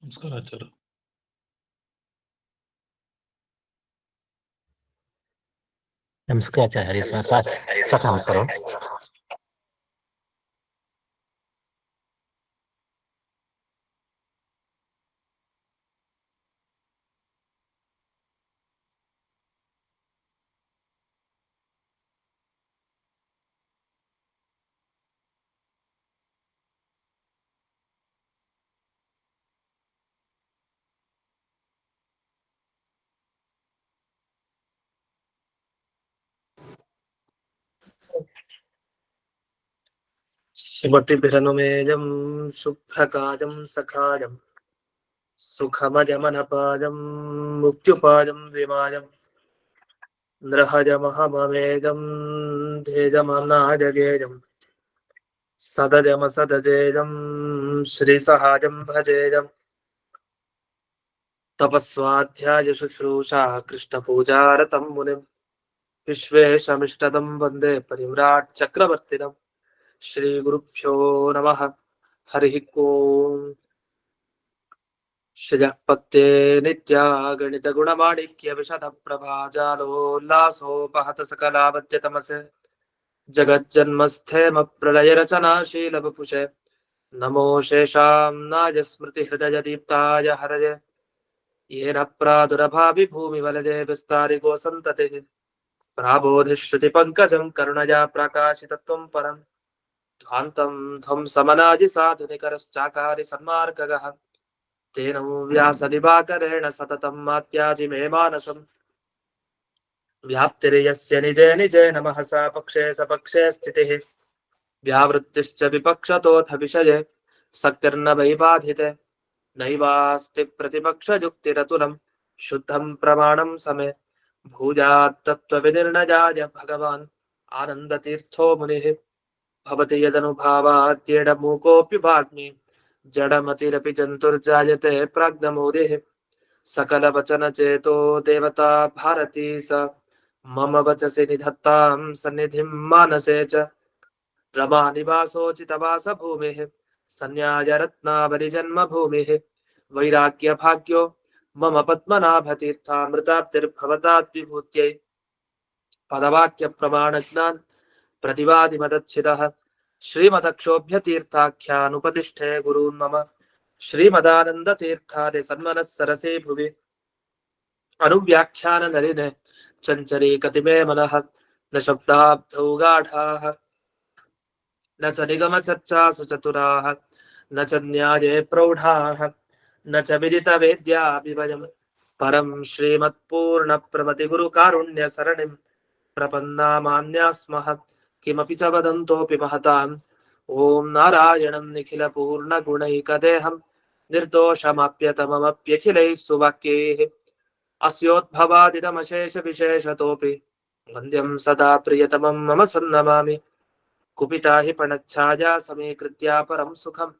ನಮಸ್ಕಾರ ಆಚಾರ್ಯ. ನಮಸ್ಕಾರ ಆಚಾರ್ಯ. ಸರ್ ನಮಸ್ಕಾರ. सुमतिभिरनुमेयं शुभ्रकाजं सखाजं सुखमजमनपाजं मुक्त्युपाजं विमाजं नृहजमहममेजं धेजमनाजगेजं सदजमसदजेजं श्रीसहाजं भजेजं तपस्वाध्याय शुश्रूषा कृष्णपूजारतं मुनिं विश्वेशमिष्टदं वन्दे परिव्राट् चक्रवर्तिनं श्रीगुरुभ्यो नमः। हरिः ओम्। श्रियःपत्ये नित्या गणितगुणमाणिक्य विशदप्रभाजालोल्लासोपहत सकलावद्यतमसे जगज्जन्मस्थेम प्रलयरचनाशीलवपुषे नमो शेषाम्नाय स्मृतिहृदयदीप्ताय हरये येन प्रादुरभाविभूमिवलये विस्तारिको सन्ततिः प्राबोधिश्रुतिपङ्कजं करुणया प्रकाशितत्वं परम् ध्वान्तं ध्वंसमनाजि साधुनिकरश्चाकारि सन्मार्गगः तेन व्यासदिवाकरेण सततं मात्याजि मे मानसं व्याप्तिर्यस्य निजे निजे नमः सा पक्षे सपक्षे स्थितिः व्यावृत्तिश्च विपक्षतोऽथ विषये सक्तिर्न वैबाधिते नैवास्ति प्रतिपक्षयुक्तिरतुलं शुद्धं प्रमाणं समे भूयात्तत्त्वविनिर्णयाय भगवान् आनन्दतीर्थो मुनिः भवति यदनुभावाद्येडमूकोऽपि वाग्मी जडमतिरपि जन्तुर्जायते प्राज्ञमौलिः सकलवचनचेतो देवता भारती स मम वचसि निधत्तां सन्निधिं मानसे च रमानिवासोचितवासभूमिः सन्न्यायरत्नावलिजन्मभूमिः वैराग्यभाग्यो मम पद्मनाभतीर्थामृताब्धिर्भवताद्विभूत्यै पदवाक्यप्रमाणज्ञान् प्रतिवादिमदच्छिदः श्रीमदक्षोभ्यतीर्थाख्यानुपतिष्ठे गुरून् मम श्रीमदानन्दतीर्थादि सन्मनः सरसे भुवि अनुव्याख्याननलिने चञ्चरी कतिमे मनः न शब्दाब्धौ गाढाः न च निगमचर्चासु चतुराः न च न्याये प्रौढाः न च विदितवेद्याभिवयम् परं श्रीमत्पूर्णप्रमतिगुरुकारुण्यसरणिं प्रपन्नामान्या स्मः किमपि च वदन्तोऽपि महताम् ॐ नारायणं निखिलपूर्णगुणैकदेहं निर्दोषमाप्यतममप्यखिलैः सुवाक्यैः अस्योद्भवादिदमशेषविशेषतोऽपि वन्द्यं सदा प्रियतमं मम सन्नमामि कुपिता हि पणच्छाया समीकृत्या परं सुखं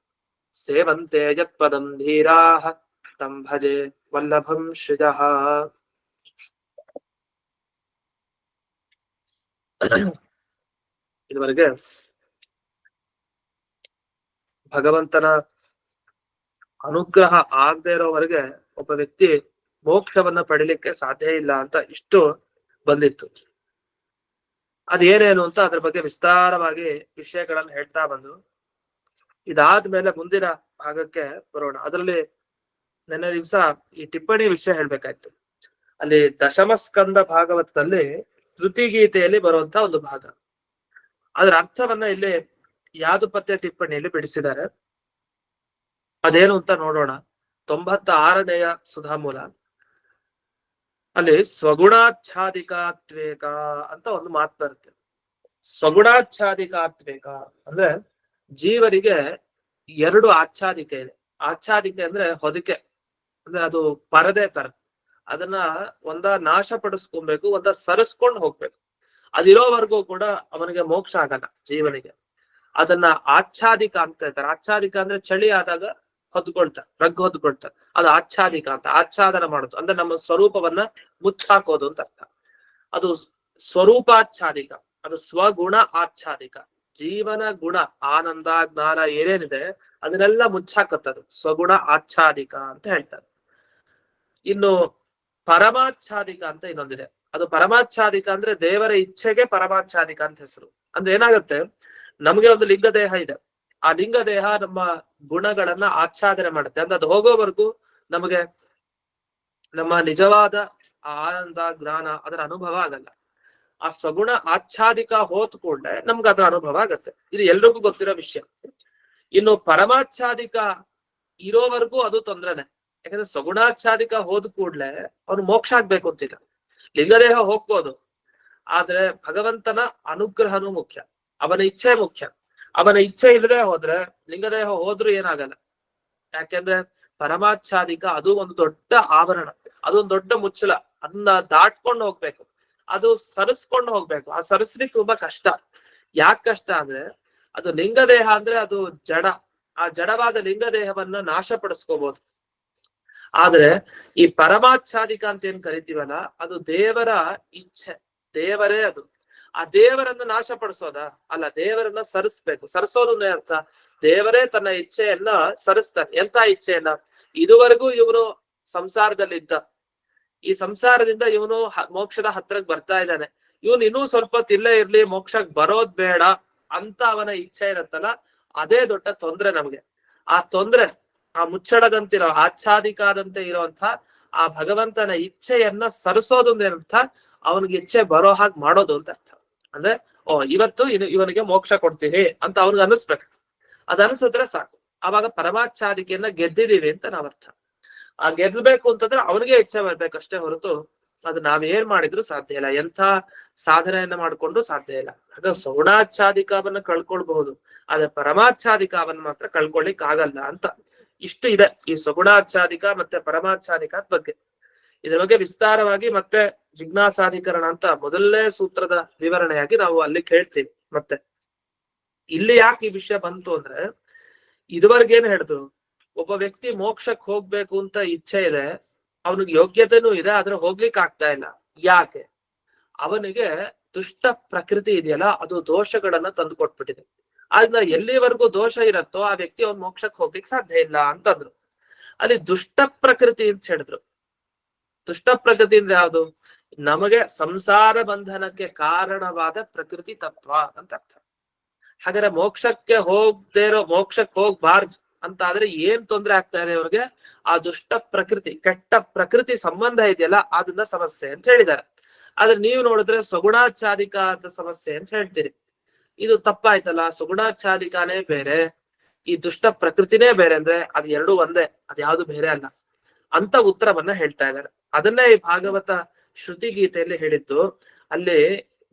सेवन्ते यत्पदं धीराः तं भजे वल्लभं श्रियः। ಇದುವರೆಗೆ ಭಗವಂತನ ಅನುಗ್ರಹ ಆಗದೆ ಇರೋವರೆಗೆ ಒಬ್ಬ ವ್ಯಕ್ತಿ ಮೋಕ್ಷವನ್ನ ಪಡಿಲಿಕ್ಕೆ ಸಾಧ್ಯ ಇಲ್ಲ ಅಂತ ಇಷ್ಟು ಬಂದಿತ್ತು. ಅದೇನೇನು ಅಂತ ಅದ್ರ ಬಗ್ಗೆ ವಿಸ್ತಾರವಾಗಿ ವಿಷಯಗಳನ್ನು ಹೇಳ್ತಾ ಬಂದ್ರು. ಇದಾದ್ಮೇಲೆ ಮುಂದಿನ ಭಾಗಕ್ಕೆ ಬರೋಣ. ಅದರಲ್ಲಿ ನೆನ್ನೆ ದಿವಸ ಈ ಟಿಪ್ಪಣಿ ವಿಷಯ ಹೇಳ್ಬೇಕಾಯ್ತು. ಅಲ್ಲಿ ದಶಮಸ್ಕಂದ ಭಾಗವತದಲ್ಲಿ ಶ್ರುತಿಗೀತೆಯಲ್ಲಿ ಬರುವಂತ ಒಂದು ಭಾಗ, ಅದರ ಅರ್ಥವನ್ನ ಇಲ್ಲಿ ಯಾದುಪತ್ಯ ಟಿಪ್ಪಣಿಯಲ್ಲಿ ಬಿಡಿಸಿದ್ದಾರೆ. ಅದೇನು ಅಂತ ನೋಡೋಣ. 96ನೇಯ ಸುಧಾಮೂಲ ಅಲ್ಲಿ ಸ್ವಗುಣಾಚ್ಛಾದಿಕಾತ್ವೇಕ ಅಂತ ಒಂದು ಮಾತು ಬರುತ್ತೆ. ಸ್ವಗುಣಾಚ್ಛಾದಿಕಾತ್ವೇಕ ಅಂದ್ರೆ ಜೀವರಿಗೆ ಎರಡು ಆಚ್ಛಾದಿಕೆ ಇದೆ. ಆಚ್ಛಾದಿಕೆ ಅಂದ್ರೆ ಹೊದಿಕೆ, ಅಂದ್ರೆ ಅದು ಪರದೆ ತರ. ಅದನ್ನ ಒಂದ ನಾಶ ಪಡಿಸ್ಕೊಬೇಕು, ಒಂದ ಸರಿಸ್ಕೊಂಡು ಹೋಗ್ಬೇಕು. ಅದಿರೋವರೆಗೂ ಕೂಡ ಅವನಿಗೆ ಮೋಕ್ಷ ಆಗಲ್ಲ ಜೀವನಿಗೆ. ಅದನ್ನ ಆಚ್ಛಾದಿಕ ಅಂತ ಹೇಳ್ತಾರೆ. ಆಚ್ಛಾದಿಕ ಅಂದ್ರೆ ಚಳಿ ಆದಾಗ ಹೊದ್ಕೊಳ್ತಾರೆ, ರಗ್ ಹೊದ್ಕೊಳ್ತಾರೆ, ಅದು ಆಚ್ಛಾದಿಕ ಅಂತ. ಆಚ್ಛಾದನ ಮಾಡೋದು ಅಂದ್ರೆ ನಮ್ಮ ಸ್ವರೂಪವನ್ನ ಮುಚ್ಚಾಕೋದು ಅಂತ ಅರ್ಥ. ಅದು ಸ್ವರೂಪಾಚ್ಛಾದಿಕ, ಅದು ಸ್ವಗುಣ ಆಚ್ಛಾದಿಕ. ಜೀವನ ಗುಣ ಆನಂದ ಜ್ಞಾನ ಏನೇನಿದೆ ಅದನ್ನೆಲ್ಲ ಮುಚ್ಚಾಕತ್ತದು ಸ್ವಗುಣ ಆಚ್ಛಾದಿಕ ಅಂತ ಹೇಳ್ತಾರೆ. ಇನ್ನು ಪರಮಾಚ್ಛಾದಿಕ ಅಂತ ಇನ್ನೊಂದಿದೆ. ಅದು ಪರಮಾಚ್ಛಾದಿಕ ಅಂದ್ರೆ ದೇವರ ಇಚ್ಛೆಗೆ ಪರಮಾಚ್ಛಾದಿಕ ಅಂತ ಹೆಸರು. ಅಂದ್ರೆ ಏನಾಗುತ್ತೆ, ನಮಗೆ ಒಂದು ಲಿಂಗ ದೇಹ ಇದೆ, ಆ ಲಿಂಗ ದೇಹ ನಮ್ಮ ಗುಣಗಳನ್ನ ಆಚ್ಛಾದನೆ ಮಾಡುತ್ತೆ. ಅಂದ್ರೆ ಅದು ಹೋಗೋವರೆಗೂ ನಮಗೆ ನಮ್ಮ ನಿಜವಾದ ಆನಂದ ಜ್ಞಾನ ಅದರ ಅನುಭವ ಆಗಲ್ಲ. ಆ ಸ್ವಗುಣ ಆಚ್ಛಾದಿಕ ಹೋತ್ ಕೂಡಲೇ ನಮ್ಗೆ ಅದರ ಅನುಭವ ಆಗತ್ತೆ. ಇದು ಎಲ್ರಿಗೂ ಗೊತ್ತಿರೋ ವಿಷಯ. ಇನ್ನು ಪರಮಾಚ್ಛಾದಿಕ ಇರೋವರೆಗೂ ಅದು ತೊಂದ್ರೆನೆ. ಯಾಕಂದ್ರೆ ಸ್ವಗುಣಾಚ್ಛಾದಿಕ ಹೋದ ಕೂಡ್ಲೆ ಅವ್ನು ಮೋಕ್ಷ ಆಗ್ಬೇಕು ಅಂತಿಲ್ಲ. ಲಿಂಗದೇಹ ಹೋಗ್ಬೋದು, ಆದ್ರೆ ಭಗವಂತನ ಅನುಗ್ರಹನೂ ಮುಖ್ಯ, ಅವನ ಇಚ್ಛೆ ಮುಖ್ಯ. ಅವನ ಇಚ್ಛೆ ಇಲ್ಲದೆ ಹೋದ್ರೆ ಲಿಂಗದೇಹ ಹೋದ್ರೂ ಏನಾಗಲ್ಲ. ಯಾಕೆಂದ್ರೆ ಪರಮಾಚ್ಛಾದಿಕ ಅದು ಒಂದು ದೊಡ್ಡ ಆವರಣ, ಅದೊಂದು ದೊಡ್ಡ ಮುಚ್ಚಳ. ಅದನ್ನ ದಾಟ್ಕೊಂಡು ಹೋಗ್ಬೇಕು, ಅದು ಸರಿಸ್ಕೊಂಡು ಹೋಗ್ಬೇಕು. ಆ ಸರಿಸ್ಲಿಕ್ಕೆ ತುಂಬಾ ಕಷ್ಟ. ಯಾಕೆ ಕಷ್ಟ ಅಂದ್ರೆ ಅದು ಲಿಂಗದೇಹ ಅಂದ್ರೆ ಅದು ಜಡ. ಆ ಜಡವಾದ ಲಿಂಗದೇಹವನ್ನ ನಾಶಪಡಿಸ್ಕೋಬಹುದು. ಆದ್ರೆ ಈ ಪರಮಾಚ್ಛಾದಿಕ ಅಂತ ಏನ್ ಕರಿತೀವಲ್ಲ, ಅದು ದೇವರ ಇಚ್ಛೆ, ದೇವರೇ ಅದು. ಆ ದೇವರನ್ನ ನಾಶಪಡಿಸೋದ ಅಲ್ಲ, ದೇವರನ್ನ ಸರಿಸ್ಬೇಕು. ಸರಿಸೋದು ಅರ್ಥ ದೇವರೇ ತನ್ನ ಇಚ್ಛೆಯನ್ನ ಸರಿಸ್ತಾನೆ. ಎಂತ ಇಚ್ಛೆಯನ್ನ? ಇದುವರೆಗೂ ಇವನು ಸಂಸಾರದಲ್ಲಿದ್ದ, ಈ ಸಂಸಾರದಿಂದ ಇವನು ಮೋಕ್ಷದ ಹತ್ರಕ್ಕೆ ಬರ್ತಾ ಇದ್ದಾನೆ, ಇವನು ಇನ್ನೂ ಸ್ವಲ್ಪ ತಿಲ್ಲೇ ಇರ್ಲಿ, ಮೋಕ್ಷಕ್ ಬರೋದ್ ಬೇಡ ಅಂತ ಅವನ ಇಚ್ಛೆ ಇರತ್ತಲ್ಲ, ಅದೇ ದೊಡ್ಡ ತೊಂದ್ರೆ ನಮ್ಗೆ. ಆ ತೊಂದ್ರೆ, ಆ ಮುಚ್ಚಳದಂತಿರೋ ಆಚ್ಛಾದಿಕಾದಂತೆ ಇರೋಂಥ ಆ ಭಗವಂತನ ಇಚ್ಛೆಯನ್ನ ಸರಿಸೋದು ಏನರ್ಥ? ಅವನಿಗೆ ಇಚ್ಛೆ ಬರೋ ಹಾಗೆ ಮಾಡೋದು ಅಂತ ಅರ್ಥ. ಅಂದ್ರೆ ಇವತ್ತು ಇವನಿಗೆ ಮೋಕ್ಷ ಕೊಡ್ತೀನಿ ಅಂತ ಅವನಿಗೆ ಅನಿಸ್ಬೇಕು. ಅದ್ ಅನ್ಸಿದ್ರೆ ಸಾಕು, ಅವಾಗ ಪರಮಾಚ್ಛಾದಿಕೆಯನ್ನ ಗೆದ್ದಿದೀವಿ ಅಂತ ನಾವರ್ಥ. ಆ ಗೆಲ್ಬೇಕು ಅಂತಂದ್ರೆ ಅವನಿಗೆ ಇಚ್ಛೆ ಬರ್ಬೇಕಷ್ಟೇ ಹೊರತು ಅದು ನಾವೇನ್ ಮಾಡಿದ್ರು ಸಾಧ್ಯ ಇಲ್ಲ. ಎಂಥ ಸಾಧನೆಯನ್ನ ಮಾಡ್ಕೊಂಡು ಸಾಧ್ಯ ಇಲ್ಲ. ಆಗ ಸಗುಣಾಚ್ಛಾದಿಕವನ್ನ ಕಳ್ಕೊಳ್ಬಹುದು, ಆದ್ರೆ ಪರಮಾಚ್ಛಾದಿಕವನ್ನ ಮಾತ್ರ ಕಳ್ಕೊಳ್ಳಿಕ್ ಆಗಲ್ಲ ಅಂತ. ಇಷ್ಟು ಇದೆ ಈ ಸಗುಣಾಚ್ಛಾದಿಕ ಮತ್ತೆ ಪರಮಾಚ್ಛಾದಿಕ ಬಗ್ಗೆ. ಇದ್ರ ಬಗ್ಗೆ ವಿಸ್ತಾರವಾಗಿ ಮತ್ತೆ ಜಿಜ್ಞಾಸಾಧಿಕರಣ ಅಂತ ಮೊದಲನೇ ಸೂತ್ರದ ವಿವರಣೆಯಾಗಿ ನಾವು ಅಲ್ಲಿ ಕೇಳ್ತೀವಿ. ಮತ್ತೆ ಇಲ್ಲಿ ಯಾಕೆ ಈ ವಿಷಯ ಬಂತು ಅಂದ್ರೆ, ಇದುವರೆಗೇನು ಹೇಳಿದ್ರು, ಒಬ್ಬ ವ್ಯಕ್ತಿ ಮೋಕ್ಷಕ್ಕೆ ಹೋಗ್ಬೇಕು ಅಂತ ಇಚ್ಛೆ ಇದೆ, ಅವನಿಗೆ ಯೋಗ್ಯತೆನೂ ಇದೆ, ಆದ್ರೆ ಹೋಗ್ಲಿಕ್ಕೆ ಆಗ್ತಾ ಇಲ್ಲ. ಯಾಕೆ? ಅವನಿಗೆ ದುಷ್ಟ ಪ್ರಕೃತಿ ಇದೆಯಲ್ಲ, ಅದು ದೋಷಗಳನ್ನ ತಂದು ಕೊಟ್ಬಿಟ್ಟಿದೆ. ಆದ್ರಿಂದ ಎಲ್ಲಿವರೆಗೂ ದೋಷ ಇರತ್ತೋ ಆ ವ್ಯಕ್ತಿ ಅವ್ನ ಮೋಕ್ಷಕ್ಕೆ ಹೋಗ್ಲಿಕ್ಕೆ ಸಾಧ್ಯ ಇಲ್ಲ ಅಂತಂದ್ರು. ಅಲ್ಲಿ ದುಷ್ಟ ಪ್ರಕೃತಿ ಅಂತ ಹೇಳಿದ್ರು. ದುಷ್ಟ ಪ್ರಕೃತಿ ಅಂದ್ರೆ ಯಾವುದು? ನಮಗೆ ಸಂಸಾರ ಬಂಧನಕ್ಕೆ ಕಾರಣವಾದ ಪ್ರಕೃತಿ ತತ್ವ ಅಂತ ಅರ್ಥ. ಹಾಗಾದ್ರೆ ಮೋಕ್ಷಕ್ಕೆ ಮೋಕ್ಷಕ್ಕೆ ಹೋಗ್ಬಾರ್ದು ಅಂತ ಆದ್ರೆ ಏನ್ ತೊಂದ್ರೆ ಆಗ್ತಾ ಇದೆ ಅವ್ರಿಗೆ? ಆ ದುಷ್ಟ ಪ್ರಕೃತಿ, ಕೆಟ್ಟ ಪ್ರಕೃತಿ ಸಂಬಂಧ ಇದೆಯಲ್ಲ, ಅದನ್ನ ಸಮಸ್ಯೆ ಅಂತ ಹೇಳಿದ್ದಾರೆ. ಆದ್ರೆ ನೀವು ನೋಡಿದ್ರೆ ಸಗುಣಾಚ್ಛಾದಿಕ ಅಂತ ಸಮಸ್ಯೆ ಅಂತ ಹೇಳ್ತೀರಿ. ಇದು ತಪ್ಪಾಯ್ತಲ್ಲ. ಸಗುಣಾಚ್ಛಾದಿಕಾನೇ ಬೇರೆ, ಈ ದುಷ್ಟ ಪ್ರಕೃತಿನೇ ಬೇರೆ ಅಂದ್ರೆ ಅದು ಎರಡೂ ಒಂದೇ, ಅದ್ಯಾವುದು ಬೇರೆ ಅಲ್ಲ ಅಂತ ಉತ್ತರವನ್ನ ಹೇಳ್ತಾ ಇದ್ದಾರೆ. ಅದನ್ನೇ ಈ ಭಾಗವತ ಶ್ರುತಿ ಗೀತೆಯಲ್ಲಿ ಹೇಳಿದ್ದು. ಅಲ್ಲಿ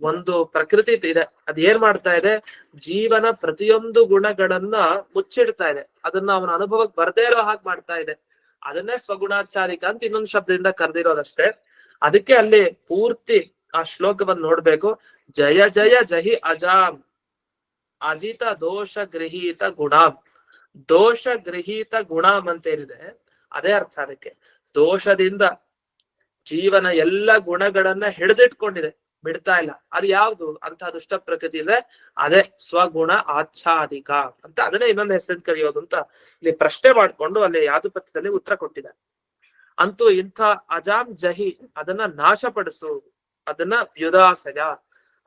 ಒಂದು ಪ್ರಕೃತಿ ಇದೆ, ಅದ್ ಏನ್ ಮಾಡ್ತಾ ಇದೆ? ಜೀವನ ಪ್ರತಿಯೊಂದು ಗುಣಗಳನ್ನ ಮುಚ್ಚಿಡ್ತಾ ಇದೆ, ಅದನ್ನ ಅವನ ಅನುಭವಕ್ಕೆ ಬರ್ದೇ ಇರೋ ಹಾಗೆ ಮಾಡ್ತಾ ಇದೆ. ಅದನ್ನೇ ಸ್ವಗುಣಾಚ್ಛಾದಿಕ ಅಂತ ಇನ್ನೊಂದು ಶಬ್ದದಿಂದ ಕರೆದಿರೋದಷ್ಟೇ. ಅದಕ್ಕೆ ಅಲ್ಲಿ ಪೂರ್ತಿ ಆ ಶ್ಲೋಕವನ್ನು ನೋಡ್ಬೇಕು. ಜಯ ಜಯ ಜಹಿ ಅಜಾಂ ಅಜಿತ ದೋಷ ಗೃಹೀತ ಗುಣಾಂ. ದೋಷ ಗೃಹೀತ ಗುಣಾಂ ಅಂತ ಏನಿದೆ ಅದೇ ಅರ್ಥ. ಅದಕ್ಕೆ ದೋಷದಿಂದ ಜೀವನ ಎಲ್ಲ ಗುಣಗಳನ್ನ ಹಿಡಿದಿಟ್ಕೊಂಡಿದೆ, ಬಿಡ್ತಾ ಇಲ್ಲ. ಅದು ಯಾವ್ದು ಅಂತ ದುಷ್ಟ ಪ್ರಕೃತಿ ಇದೆ, ಅದೇ ಸ್ವಗುಣ ಆಚ್ಛಾದಿಕ ಅಂತ. ಅದನ್ನೇ ಇನ್ನೊಂದು ಹೆಸರು ಕರೆಯೋದು ಅಂತ ಇಲ್ಲಿ ಪ್ರಶ್ನೆ ಮಾಡ್ಕೊಂಡು ಅಲ್ಲಿ ಯಾದುಪತ್ಯದಲ್ಲಿ ಉತ್ತರ ಕೊಟ್ಟಿದೆ. ಅಂತೂ ಇಂಥ ಅಜಾಂ ಜಹಿ ಅದನ್ನ ನಾಶಪಡಿಸು, ಅದನ್ನ ವ್ಯುದಾಸಯ,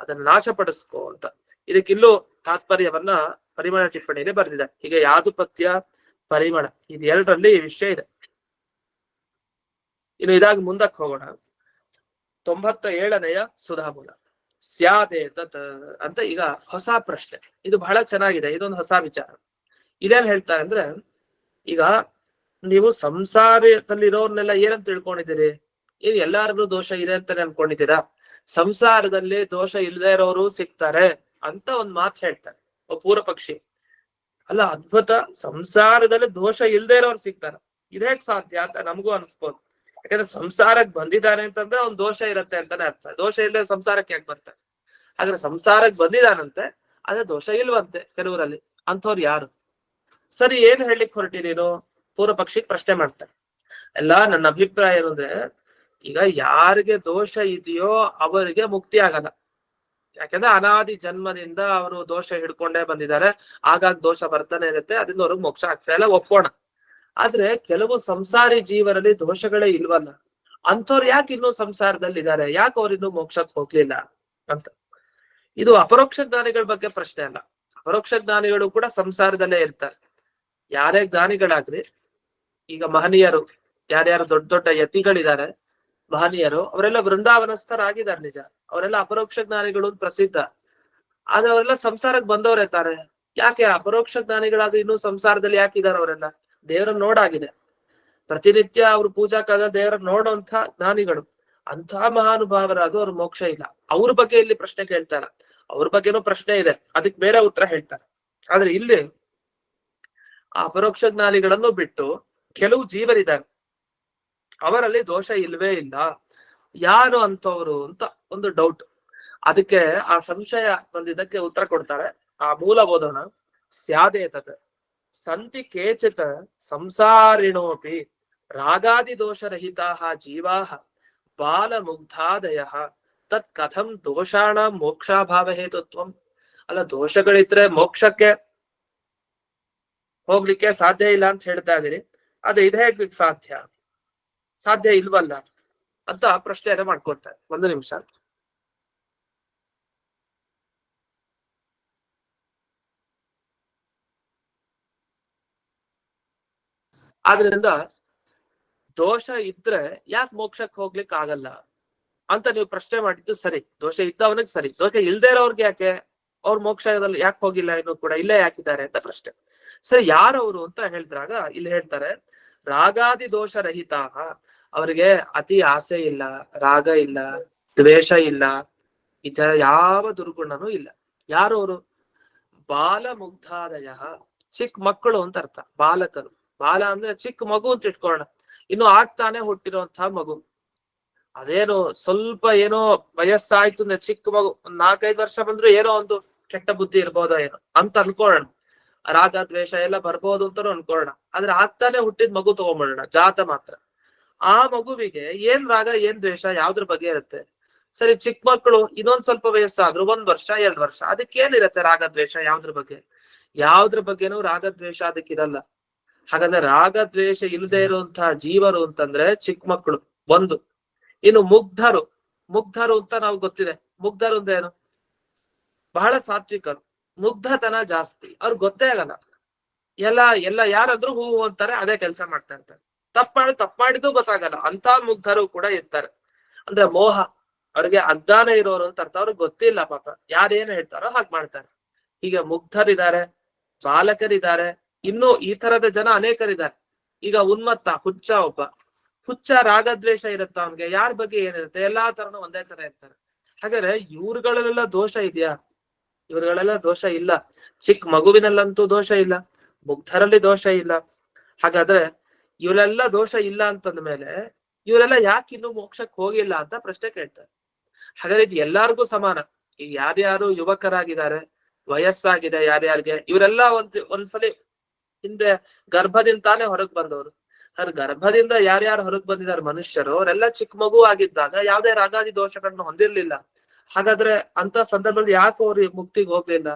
ಅದನ್ನ ನಾಶಪಡಿಸ್ಕೋ ಅಂತ. ಇದಕ್ಕಿಲ್ಲೂ ತಾತ್ಪರ್ಯವನ್ನ ಪರಿಮಳ ಟಿಪ್ಪಣಿಯಲ್ಲಿ ಬರೆದಿದೆ. ಹೀಗೆ ಯಾದುಪತ್ಯ ಪರಿಮಳ ಇದೆರಡರಲ್ಲಿ ಈ ವಿಷಯ ಇದೆ. ಇನ್ನು ಇದಾಗಿ ಮುಂದಕ್ಕೆ ಹೋಗೋಣ. 97ನೆಯ ಸುಧಾಮೂಲ ಸ್ಯಾದೇ ತತ್ ಅಂತ ಈಗ ಹೊಸ ಪ್ರಶ್ನೆ. ಇದು ಬಹಳ ಚೆನ್ನಾಗಿದೆ, ಇದೊಂದು ಹೊಸ ವಿಚಾರ. ಇದೇನ್ ಹೇಳ್ತಾರೆ ಅಂದ್ರೆ, ಈಗ ನೀವು ಸಂಸಾರದಲ್ಲಿರೋರ್ನೆಲ್ಲ ಏನಂತ ತಿಳ್ಕೊಂಡಿದ್ದೀರಿ? ಏನ್ ಎಲ್ಲಾರಿಗೂ ದೋಷ ಇದೆ ಅಂತಾನೆ ಅನ್ಕೊಂಡಿದ್ದೀರಾ? ಸಂಸಾರದಲ್ಲಿ ದೋಷ ಇಲ್ಲದೆ ಇರೋರು ಸಿಗ್ತಾರೆ ಅಂತ ಒಂದ್ ಮಾತು ಹೇಳ್ತಾರೆ ಪೂರ್ವ ಪಕ್ಷಿ. ಅಲ್ಲ, ಅದ್ಭುತ, ಸಂಸಾರದಲ್ಲಿ ದೋಷ ಇಲ್ಲದೆ ಇರೋರು ಸಿಗ್ತಾರ, ಇದೇಕ್ ಸಾಧ್ಯ ಅಂತ ನಮಗೂ ಅನ್ಸ್ಬೋದು. ಯಾಕಂದ್ರೆ ಸಂಸಾರಕ್ಕೆ ಬಂದಿದ್ದಾನೆ ಅಂತಂದ್ರೆ ಅವ್ನ್ ದೋಷ ಇರತ್ತೆ ಅಂತಾನೆ ಅರ್ಥ. ದೋಷ ಇಲ್ಲದೆ ಸಂಸಾರಕ್ಕೆ ಯಾಕೆ ಬರ್ತಾರೆ? ಹಾಗಾದ್ರೆ ಸಂಸಾರಕ್ಕೆ ಬಂದಿದ್ದಾನಂತೆ, ಅದೇ ದೋಷ ಇಲ್ವಂತೆ ಕೆಲವರಲ್ಲಿ. ಅಂಥವ್ರು ಯಾರು? ಸರಿ, ಏನ್ ಹೇಳಲಿಕ್ಕೆ ಹೊರಟಿ ನೀನು? ಪೂರ್ವ ಪಕ್ಷಿ ಪ್ರಶ್ನೆ ಮಾಡ್ತಾರೆ. ಎಲ್ಲ ನನ್ನ ಅಭಿಪ್ರಾಯ ಏನಂದ್ರೆ, ಈಗ ಯಾರಿಗೆ ದೋಷ ಇದೆಯೋ ಅವರಿಗೆ ಮುಕ್ತಿ ಆಗಲ್ಲ. ಯಾಕಂದ್ರೆ ಅನಾದಿ ಜನ್ಮದಿಂದ ಅವರು ದೋಷ ಹಿಡ್ಕೊಂಡೇ ಬಂದಿದ್ದಾರೆ, ಆಗಾಗ ದೋಷ ಬರ್ತಾನೆ ಇರುತ್ತೆ, ಅದರಿಂದ ಅವ್ರಿಗೆ ಮೋಕ್ಷ ಆಗ್ತಾ ಇಲ್ಲ, ಒಪ್ಪೋಣ. ಆದ್ರೆ ಕೆಲವು ಸಂಸಾರಿ ಜೀವರಲ್ಲಿ ದೋಷಗಳೇ ಇಲ್ವಲ್ಲ, ಅಂಥವ್ರು ಯಾಕೆ ಇನ್ನೂ ಸಂಸಾರದಲ್ಲಿ ಇದ್ದಾರೆ, ಯಾಕೆ ಅವ್ರು ಇನ್ನೂ ಮೋಕ್ಷಕ್ಕೆ ಹೋಗ್ಲಿಲ್ಲ ಅಂತ. ಇದು ಅಪರೋಕ್ಷ ಜ್ಞಾನಿಗಳ ಬಗ್ಗೆ ಪ್ರಶ್ನೆ ಅಲ್ಲ. ಅಪರೋಕ್ಷ ಜ್ಞಾನಿಗಳು ಕೂಡ ಸಂಸಾರದಲ್ಲೇ ಇರ್ತಾರೆ. ಯಾರೇ ಜ್ಞಾನಿಗಳಾಗ್ಲಿ, ಈಗ ಮಹನೀಯರು ಯಾರ್ಯಾರು ದೊಡ್ಡ ದೊಡ್ಡ ಯತಿಗಳಿದ್ದಾರೆ, ಮಹನೀಯರು, ಅವರೆಲ್ಲ ವೃಂದಾವನಸ್ಥರಾಗಿದ್ದಾರೆ ನಿಜ, ಅವರೆಲ್ಲ ಅಪರೋಕ್ಷ ಜ್ಞಾನಿಗಳು ಪ್ರಸಿದ್ಧ. ಆದ್ರೆ ಅವರೆಲ್ಲ ಸಂಸಾರಕ್ಕೆ ಬಂದವರೇ ತಾರೆ. ಯಾಕೆ ಅಪರೋಕ್ಷ ಜ್ಞಾನಿಗಳಾದ್ರೆ ಇನ್ನೂ ಸಂಸಾರದಲ್ಲಿ ಯಾಕಿದ್ದಾರೆ ಅವರೆಲ್ಲ? ದೇವರನ್ನ ನೋಡಾಗಿದೆ, ಪ್ರತಿನಿತ್ಯ ಅವ್ರು ಪೂಜಾ ಕಾಲ ದೇವರನ್ನ ನೋಡುವಂತ ಜ್ಞಾನಿಗಳು, ಅಂಥ ಮಹಾನುಭಾವರಾದ್ರು ಅವ್ರ ಮೋಕ್ಷ ಇಲ್ಲ. ಅವ್ರ ಬಗ್ಗೆ ಇಲ್ಲಿ ಪ್ರಶ್ನೆ ಕೇಳ್ತಾರ, ಅವ್ರ ಬಗ್ಗೆನೂ ಪ್ರಶ್ನೆ ಇದೆ, ಅದಕ್ಕೆ ಬೇರೆ ಉತ್ತರ ಹೇಳ್ತಾರೆ. ಆದ್ರೆ ಇಲ್ಲಿ ಆ ಅಪರೋಕ್ಷ ಜ್ಞಾನಿಗಳನ್ನು ಬಿಟ್ಟು ಕೆಲವು ಜೀವರಿದ್ದಾರೆ, ಅವರಲ್ಲಿ ದೋಷ ಇಲ್ವೇ ಇಲ್ಲ. ಯಾರು ಅಂತವ್ರು ಅಂತ ಒಂದು ಡೌಟ್. ಅದಕ್ಕೆ ಆ ಸಂಶಯ ಬಂದಿದ್ದಕ್ಕೆ ಉತ್ತರ ಕೊಡ್ತಾರೆ. ಆ ಮೂಲ ಓದೋಣ. ಸ್ಯಾದೇತತ್ ಸಂತಿ ಕೇಚಿತ್ ಸಂಸಾರಿಣೋಪಿ ರಾಗಾದಿ ದೋಷರಹಿತಾಃ ಜೀವಾಃ ಬಾಲಮುಗ್ಧಾದಯಃ ತತ್ ಕಥಂ ದೋಷಾಣ ಮೋಕ್ಷಾಭಾವ ಹೇತುತ್ವಂ. ಅಲ್ಲ, ದೋಷಗಳಿದ್ರೆ ಮೋಕ್ಷಕ್ಕೆ ಹೋಗ್ಲಿಕ್ಕೆ ಸಾಧ್ಯ ಇಲ್ಲ ಅಂತ ಹೇಳ್ತಾ ಇದೀರಿ, ಆದ್ರೆ ಇದು ಹೇಗ್ಲಿಕ್ಕೆ ಸಾಧ್ಯ ಇಲ್ವಲ್ಲ ಅಂತ ಪ್ರಶ್ನೆಯನ್ನ ಮಾಡ್ಕೊಳ್ತಾರೆ. ಒಂದು ನಿಮಿಷ. ಆದ್ರಿಂದ ದೋಷ ಇದ್ರೆ ಯಾಕೆ ಮೋಕ್ಷಕ್ಕೆ ಹೋಗ್ಲಿಕ್ಕೆ ಆಗಲ್ಲ ಅಂತ ನೀವು ಪ್ರಶ್ನೆ ಮಾಡಿದ್ದು ಸರಿ. ದೋಷ ಇದ್ದವನಿಗೆ ಸರಿ, ದೋಷ ಇಲ್ದೇ ಇರೋರ್ಗೆ ಯಾಕೆ ಅವ್ರ ಮೋಕ್ಷದಲ್ಲಿ ಯಾಕೆ ಹೋಗಿಲ್ಲ, ಇನ್ನೂ ಕೂಡ ಇಲ್ಲೇ ಯಾಕಿದ್ದಾರೆ ಅಂತ ಪ್ರಶ್ನೆ. ಸರಿ, ಯಾರವರು ಅಂತ ಹೇಳಿದ್ರಾಗ ಇಲ್ಲಿ ಹೇಳ್ತಾರೆ, ರಾಗಾದಿ ದೋಷ ರಹಿತ, ಅವರಿಗೆ ಅತಿ ಆಸೆ ಇಲ್ಲ, ರಾಗ ಇಲ್ಲ, ದ್ವೇಷ ಇಲ್ಲ, ಇದರ ಯಾವ ದುರ್ಗುಣನೂ ಇಲ್ಲ. ಯಾರು ಅವರು? ಬಾಲ ಮುಗ್ಧಾದಯ, ಚಿಕ್ಕ ಮಕ್ಕಳು ಅಂತ ಅರ್ಥ. ಬಾಲಕರು, ಬಾಲ ಅಂದ್ರೆ ಚಿಕ್ಕ ಮಗು ಅಂತ ಇಟ್ಕೊಳ್ಳೋಣ, ಇನ್ನು ಆಗ್ತಾನೆ ಹುಟ್ಟಿರುವಂತಹ ಮಗು. ಅದೇನು ಸ್ವಲ್ಪ ಏನೋ ವಯಸ್ಸಾಯ್ತು ಅಂದ್ರೆ ಚಿಕ್ಕ ಮಗು, 4-5 ವರ್ಷ ಬಂದ್ರು ಏನೋ ಒಂದು ಕೆಟ್ಟ ಬುದ್ಧಿ ಇರ್ಬೋದೋ ಏನೋ ಅಂತ ಅನ್ಕೊಳ್ಳೋಣ, ರಾಗ ದ್ವೇಷ ಎಲ್ಲ ಬರ್ಬೋದು ಅಂತಾನು ಅನ್ಕೊಳ್ಳೋಣ. ಆದ್ರೆ ಆಗ್ತಾನೆ ಹುಟ್ಟಿದ ಮಗು ತಗೊಂಡ್ಬಿಡೋಣ, ಜಾತ ಮಾತ್ರ. ಆ ಮಗುವಿಗೆ ಏನ್ ರಾಗ ಏನ್ ದ್ವೇಷ ಯಾವ್ದ್ರ ಬಗ್ಗೆ ಇರುತ್ತೆ? ಸರಿ, ಚಿಕ್ಕ ಮಕ್ಕಳು ಇನ್ನೊಂದ್ ಸ್ವಲ್ಪ ವಯಸ್ಸಾದ್ರು, 1 ವರ್ಷ 2 ವರ್ಷ, ಅದಕ್ಕೇನಿರತ್ತೆ ರಾಗ ದ್ವೇಷ? ಯಾವ್ದ್ರ ಬಗ್ಗೆನೂ ರಾಗ ದ್ವೇಷ ಅದಕ್ಕಿರಲ್ಲ. ಹಾಗಾದ್ರೆ ರಾಗ ದ್ವೇಷ ಇಲ್ಲದೆ ಇರುವಂತಹ ಜೀವರು ಅಂತಂದ್ರೆ ಚಿಕ್ಕ ಮಕ್ಕಳು ಒಂದು. ಇನ್ನು ಮುಗ್ಧರು ಅಂತ ನಾವು ಗೊತ್ತಿದೆ. ಮುಗ್ಧರು ಅಂದ್ರೆ ಏನು? ಬಹಳ ಸಾತ್ವಿಕರು, ಮುಗ್ಧತನ ಜಾಸ್ತಿ, ಅವ್ರಿಗೆ ಗೊತ್ತೇ ಆಗಲ್ಲ. ಎಲ್ಲ ಯಾರಾದ್ರೂ ಹೂ ಅಂತಾರೆ, ಅದೇ ಕೆಲಸ ಮಾಡ್ತಾ ಇರ್ತಾರೆ. ತಪ್ಪ ಮಾಡಿದ್ದು ಗೊತ್ತಾಗಲ್ಲ, ಅಂತ ಮುಗ್ಧರು ಕೂಡ ಇರ್ತಾರೆ. ಅಂದ್ರೆ ಮೋಹ, ಅವ್ರಿಗೆ ಅಜ್ಞಾನ ಇರೋರು ಅಂತ ಅರ್ಥ. ಅವ್ರಿಗೆ ಗೊತ್ತಿಲ್ಲ ಪಾಪ, ಯಾರೇನು ಹೇಳ್ತಾರೋ ಹಾಗೆ ಮಾಡ್ತಾರೆ. ಈಗ ಮುಗ್ಧರಿದ್ದಾರೆ, ಬಾಲಕರಿದ್ದಾರೆ, ಇನ್ನು ಈ ತರದ ಜನ ಅನೇಕರಿದ್ದಾರೆ. ಈಗ ಉನ್ಮತ್ತ, ಹುಚ್ಚ ರಾಗದ್ವೇಷ ಇರುತ್ತೆ ಅವನ್ಗೆ, ಯಾರ ಬಗ್ಗೆ ಏನಿರುತ್ತೆ, ಎಲ್ಲಾ ತರನು ಒಂದೇ ತರ ಇರ್ತಾರೆ. ಹಾಗಾದ್ರೆ ಇವ್ರುಗಳಲ್ಲೆಲ್ಲ ದೋಷ ಇದೆಯಾ? ಇವ್ರುಗಳೆಲ್ಲ ದೋಷ ಇಲ್ಲ. ಚಿಕ್ಕ ಮಗುವಿನಲ್ಲಂತೂ ದೋಷ ಇಲ್ಲ, ಮುಗ್ಧರಲ್ಲಿ ದೋಷ ಇಲ್ಲ. ಹಾಗಾದ್ರೆ ಇವರೆಲ್ಲ ದೋಷ ಇಲ್ಲ ಅಂತಂದ ಮೇಲೆ ಇವರೆಲ್ಲ ಯಾಕೆ ಇನ್ನು ಮೋಕ್ಷಕ್ಕೆ ಹೋಗಿಲ್ಲ ಅಂತ ಪ್ರಶ್ನೆ ಕೇಳ್ತಾರೆ. ಹಾಗಾದ್ರೆ ಇದು ಎಲ್ಲಾರ್ಗೂ ಸಮಾನ. ಈಗ ಯಾರ್ಯಾರು ಯುವಕರಾಗಿದ್ದಾರೆ, ವಯಸ್ಸಾಗಿದೆ ಯಾರ್ಯಾರಿಗೆ, ಇವರೆಲ್ಲ ಒಂದ್ಸಲಿ ಹಿಂದೆ ಗರ್ಭದಿಂದ ತಾನೇ ಹೊರಗ್ ಬಂದವರು. ಗರ್ಭದಿಂದ ಯಾರ್ಯಾರು ಹೊರಗ್ ಬಂದಿದ್ದಾರೆ ಮನುಷ್ಯರು, ಅವರೆಲ್ಲ ಚಿಕ್ಕ ಮಗು ಆಗಿದ್ದಾಗ ಯಾವುದೇ ರಾಗಾದಿ ದೋಷಗಳನ್ನು ಹೊಂದಿರ್ಲಿಲ್ಲ. ಹಾಗಾದ್ರೆ ಅಂತ ಸಂದರ್ಭದಲ್ಲಿ ಯಾಕೆ ಅವ್ರು ಮುಕ್ತಿಗೆ